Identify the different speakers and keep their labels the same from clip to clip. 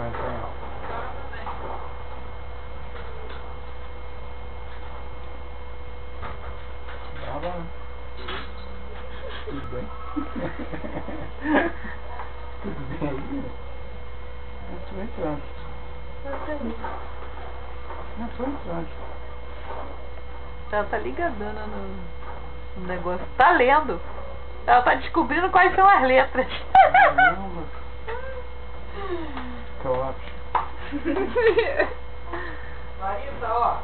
Speaker 1: vai entrar em aula. Brava, né? Tudo bem? Tudo bem aí? Eu tô entrando. Eu tô entrando.
Speaker 2: Ela tá ligadona no negócio. Tá lendo. Ela tá descobrindo quais são as letras.
Speaker 1: Caramba. Top.
Speaker 3: Larissa, ó.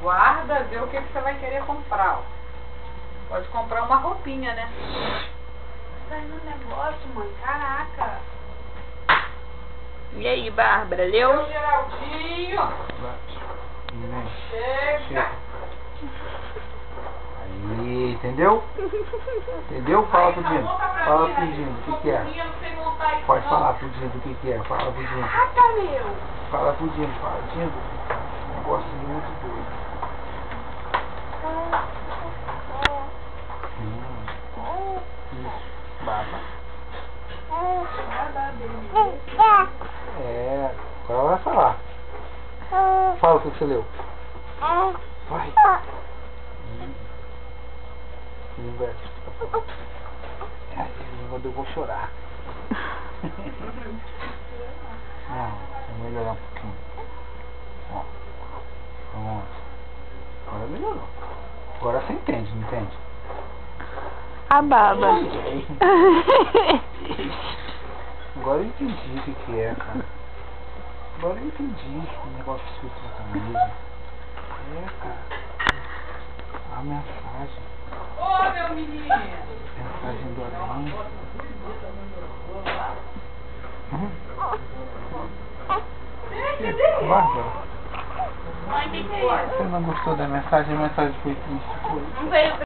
Speaker 3: Guarda, vê o que você vai querer comprar, ó. Pode comprar uma roupinha, né? Vai no negócio, mãe. Caraca.
Speaker 2: E aí, Bárbara, leu?
Speaker 3: Seu Geraldinho. Chega.
Speaker 1: Aí, entendeu? Entendeu? Fala pro Dino. Fala pro Dino, o que é? Pode falar pro Dino o que é. Fala pro Dino.
Speaker 3: Caraca, meu.
Speaker 1: Fala pro Dino, fala, Dino. Negócio muito doido. Isso, baba. É, agora vai falar. Fala o que você leu. Vai. Inverso. Eu vou chorar. Não, vou melhorar um pouquinho. Ó. Pronto. Agora melhorou. Agora você entende, não entende?
Speaker 2: A baba.
Speaker 1: Agora eu entendi o que é, cara. Agora eu entendi o negócio escrito na camisa. É, cara. A mensagem.
Speaker 3: Ô, meu menino.
Speaker 1: Mensagem do além. Bárbara,
Speaker 3: Mãe, o que é isso?
Speaker 1: você não gostou da mensagem? A mensagem foi triste.
Speaker 3: Não veio.